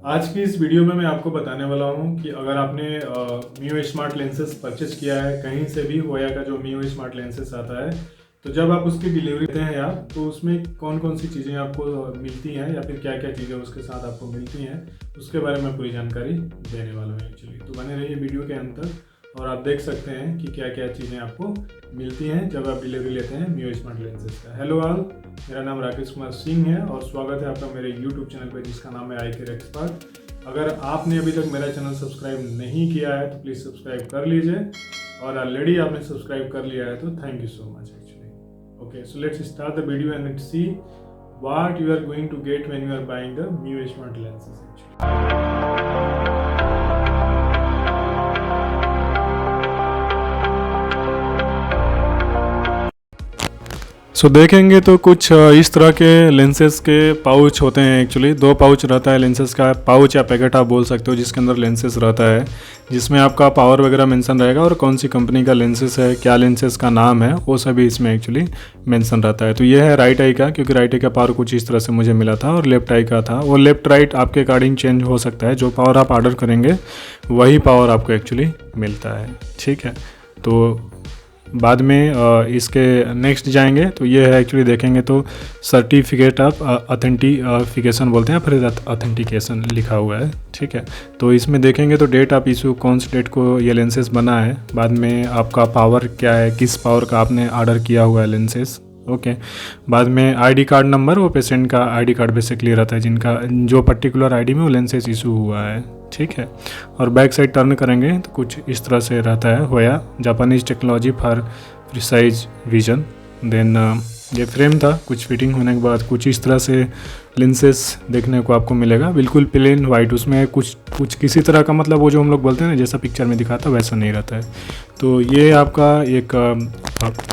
आज की इस वीडियो में मैं आपको बताने वाला हूं कि अगर आपने मियोस्मार्ट लेंसेज परचेज किया है कहीं से भी, होया का जो मियोस्मार्ट लेंसेज आता है, तो जब आप उसकी डिलीवरी देते हैं आप, तो उसमें कौन कौन सी चीज़ें आपको मिलती हैं या फिर क्या क्या चीज़ें उसके साथ आपको मिलती हैं, उसके बारे में पूरी जानकारी देने वाला हूँ एक्चुअली। तो बने रहिए वीडियो के अंत तक और आप देख सकते हैं कि क्या क्या चीज़ें आपको मिलती हैं जब आप डिलीवरी लेते हैं मियोस्मार्ट लेंसेज का। हेलो ऑल, मेरा नाम राकेश कुमार सिंह है और स्वागत है आपका मेरे यूट्यूब चैनल पर जिसका नाम है आईकेयर एक्सपर्ट। अगर आपने अभी तक मेरा चैनल सब्सक्राइब नहीं किया है तो प्लीज़ सब्सक्राइब कर लीजिए, और ऑलरेडी आपने सब्सक्राइब कर लिया है तो thank you so much actually. Okay, so let's start the video and let's see what you are going to get when you are buying the Miyosmart lenses actually. सो देखेंगे तो कुछ इस तरह के लेंसेज के पाउच होते हैं एक्चुअली। दो पाउच रहता है लेंसेज का, पाउच या पैकेट आप बोल सकते हो, जिसके अंदर लेंसेज रहता है, जिसमें आपका पावर वगैरह मेंशन रहेगा और कौन सी कंपनी का लेंसेज है, क्या लेंसेज का नाम है, वो सभी इसमें एक्चुअली मेंशन रहता है। तो ये है राइट आई का, क्योंकि राइट आई का पावर कुछ इस तरह से मुझे मिला था और लेफ्ट आई का था। वो लेफ्ट राइट आपके अकॉर्डिंग चेंज हो सकता है, जो पावर आप ऑर्डर करेंगे वही पावर आपको एक्चुअली मिलता है, ठीक है। तो बाद में इसके नेक्स्ट जाएंगे तो ये है एक्चुअली, देखेंगे तो सर्टिफिकेट ऑफ ऑथेंटिफिकेशन बोलते हैं, फिर ऑथेंटिकेशन लिखा हुआ है, ठीक है। तो इसमें देखेंगे तो डेट ऑफ इशू, कौन सी डेट को ये लेंसेज बना है, बाद में आपका पावर क्या है, किस पावर का आपने ऑर्डर किया हुआ है लेंसेज, ओके। बाद में आईडी कार्ड नंबर, वो पेशेंट का आईडी कार्ड बेसिकली रहता है, जिनका जो पर्टिकुलर आईडी में वो लेंसेज इशू हुआ है, ठीक है। और बैक साइड टर्न करेंगे तो कुछ इस तरह से रहता है, Hoya Japanese technology for precise vision. Then ये फ्रेम था, कुछ फिटिंग होने के बाद कुछ इस तरह से लेंसेज देखने को आपको मिलेगा, बिल्कुल प्लेन वाइट, उसमें कुछ किसी तरह का, मतलब वो जो हम लोग बोलते हैं ना, जैसा पिक्चर में दिखाता वैसा नहीं रहता है। तो ये आपका एक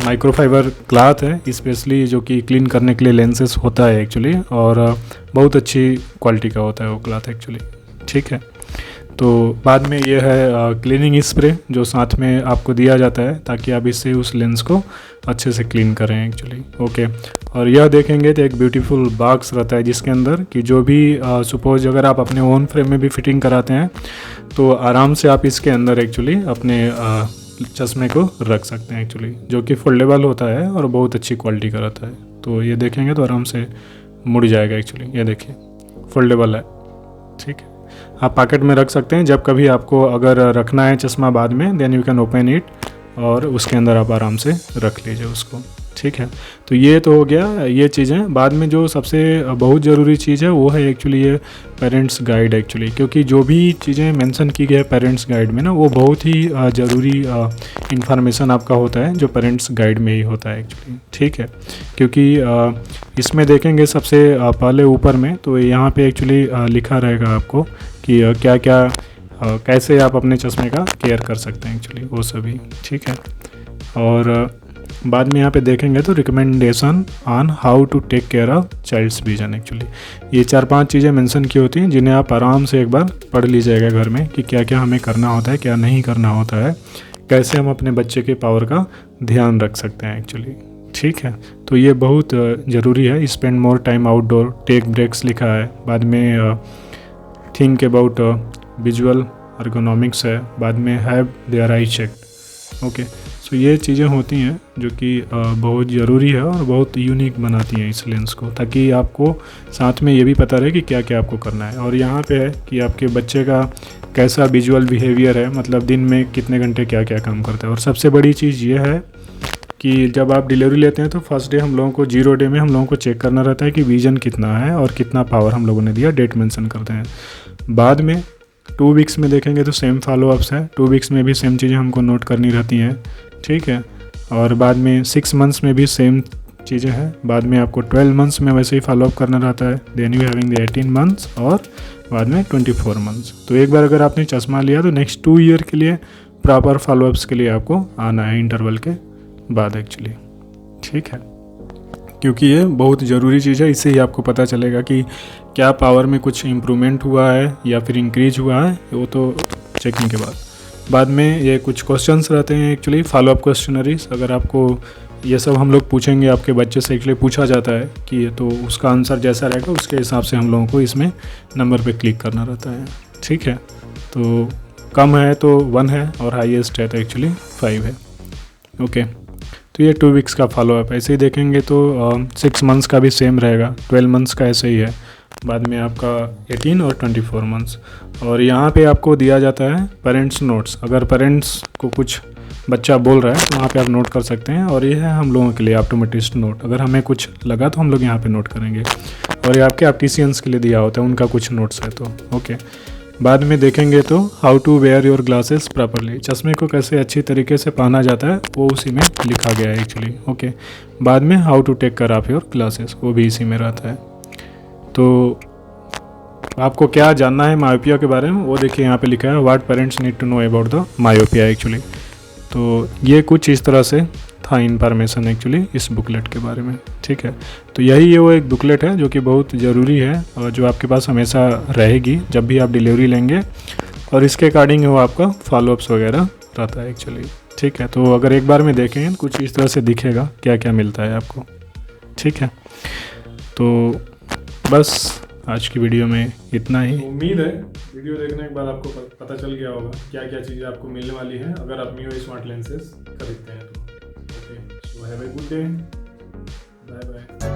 माइक्रोफाइबर क्लॉथ है स्पेशली, जो कि क्लीन करने के लिए लेंसेज होता है एक्चुअली, और बहुत अच्छी क्वालिटी का होता है वो क्लॉथ एक्चुअली, ठीक है। तो बाद में ये है क्लीनिंग स्प्रे, जो साथ में आपको दिया जाता है ताकि आप इससे उस लेंस को अच्छे से क्लीन करें एक्चुअली, ओके। और यह देखेंगे तो एक ब्यूटीफुल बॉक्स रहता है, जिसके अंदर कि जो भी सपोज अगर आप अपने ओन फ्रेम में भी फिटिंग कराते हैं तो आराम से आप इसके अंदर एक्चुअली अपने चश्मे को रख सकते हैं एक्चुअली, जो कि फोल्डेबल होता है और बहुत अच्छी क्वालिटी का रहता है। तो ये देखेंगे तो आराम से मुड़ जाएगा एक्चुअली, ये देखिए फोल्डेबल है, ठीक है। आप पॉकेट में रख सकते हैं, जब कभी आपको अगर रखना है चश्मा बाद में, then you can open it और उसके अंदर आप आराम से रख लीजिए उसको, ठीक है। तो ये तो हो गया ये चीज़ें। बाद में जो सबसे बहुत ज़रूरी चीज़ है वो है एक्चुअली ये पेरेंट्स गाइड एक्चुअली, क्योंकि जो भी चीज़ें मेंशन की गई है पेरेंट्स गाइड में ना, वो बहुत ही ज़रूरी इंफॉर्मेशन आपका होता है, जो पेरेंट्स गाइड में ही होता है एक्चुअली, ठीक है। क्योंकि इसमें देखेंगे सबसे पहले ऊपर में, तो यहाँ पे एक्चुअली लिखा रहेगा आपको कि क्या क्या कैसे आप अपने चश्मे का केयर कर सकते हैं एक्चुअली, वो सभी, ठीक है। और बाद में यहाँ पे देखेंगे तो recommendation on how to take care of child's vision actually, ये 4-5 चीज़ें मेंशन की होती हैं, जिन्हें आप आराम से एक बार पढ़ लीजिएगा घर में कि क्या क्या हमें करना होता है, क्या नहीं करना होता है, कैसे हम अपने बच्चे के पावर का ध्यान रख सकते हैं एक्चुअली, ठीक है। तो ये बहुत ज़रूरी है। Spend more time outdoor, take breaks लिखा है। बाद में थिंक अबाउट विजुअल अर्गोनॉमिक्स है। बाद में have there I checked, okay. So ये चीज़ें होती हैं जो कि बहुत ज़रूरी है और बहुत यूनिक बनाती हैं इस लेंस को, ताकि आपको साथ में ये भी पता रहे कि क्या क्या आपको करना है। और यहाँ पे है कि आपके बच्चे का कैसा विजुअल बिहेवियर है, मतलब दिन में कितने घंटे क्या क्या काम करता है। और सबसे बड़ी चीज़ ये है कि जब आप डिलीवरी लेते हैं तो फर्स्ट डे हम लोगों को 0 डे में हम लोगों को चेक करना रहता है कि विजन कितना है और कितना पावर हम लोगों ने दिया, डेट मेंशन करते हैं। बाद में 2 वीक्स में देखेंगे तो सेम फॉलोअप्स है, 2 वीक्स में भी सेम चीज़ें हमको नोट करनी रहती हैं, ठीक है। और बाद में 6 मंथ्स में भी सेम चीज़ें हैं। बाद में आपको 12 मंथ्स में वैसे ही फॉलोअप करना रहता है। Then you having the 18 months और बाद में 24 मंथ्स। तो एक बार अगर आपने चश्मा लिया तो नेक्स्ट 2 ईयर के लिए प्रॉपर फॉलोअप्स के लिए आपको आना है इंटरवल के बाद एक्चुअली, ठीक है। क्योंकि ये बहुत ज़रूरी चीज़ है, इससे ही आपको पता चलेगा कि क्या पावर में कुछ इम्प्रूवमेंट हुआ है या फिर इंक्रीज हुआ है, वो तो चेकिंग के बाद। बाद में ये कुछ क्वेश्चंस रहते हैं एक्चुअली, फॉलोअप क्वेश्चनरीज। अगर आपको ये सब हम लोग पूछेंगे आपके बच्चे से, एक्चुअली पूछा जाता है कि ये, तो उसका आंसर जैसा रहेगा उसके हिसाब से हम लोगों को इसमें नंबर पे क्लिक करना रहता है। ठीक है, तो कम है तो 1 है और हाईएस्ट है तो एक्चुअली 5 है। ओके, तो ये 2 वीक्स का फॉलोअप। ऐसे ही देखेंगे तो 6 मंथ्स का भी सेम रहेगा, 12 मंथ्स का ऐसे ही है, बाद में आपका 18 और 24 मंथ्स। और यहाँ पे आपको दिया जाता है पेरेंट्स नोट्स। अगर पेरेंट्स को कुछ बच्चा बोल रहा है तो वहाँ पे आप नोट कर सकते हैं, और ये है हम लोगों के लिए ऑप्टोमेट्रिस्ट नोट। अगर हमें कुछ लगा तो हम लोग यहाँ पे नोट करेंगे, और ये आपके ऑप्टिशियंस के लिए दिया होता है, उनका कुछ नोट्स है तो ओके। बाद में देखेंगे तो how to wear your glasses properly, चश्मे को कैसे अच्छी तरीके से पहना जाता है वो उसी में लिखा गया है एक्चुअली। ओके, बाद में how to take care of your glasses, वो भी इसी में रहता है। तो आपको क्या जानना है मायोपिया के बारे में वो देखिए यहाँ पे लिखा है, what parents need to know about the myopia actually. तो ये कुछ इस तरह से था इन्फॉर्मेशन एक्चुअली इस बुकलेट के बारे में। ठीक है, तो यही ये वो एक बुकलेट है जो कि बहुत ज़रूरी है और जो आपके पास हमेशा रहेगी जब भी आप डिलीवरी लेंगे, और इसके अकॉर्डिंग वो आपका फॉलोअप्स वगैरह रहता है एक्चुअली। ठीक है, तो अगर एक बार में देखें कुछ इस तरह से दिखेगा क्या क्या मिलता है आपको। ठीक है, तो बस आज की वीडियो में इतना ही। उम्मीद है वीडियो देखने के बाद आपको पता चल गया होगा क्या क्या चीज़ें आपको मिलने वाली हैं अगर आप मियोस्मार्ट लेंसेज खरीदते हैं तो। Okay, so have a good day, bye bye.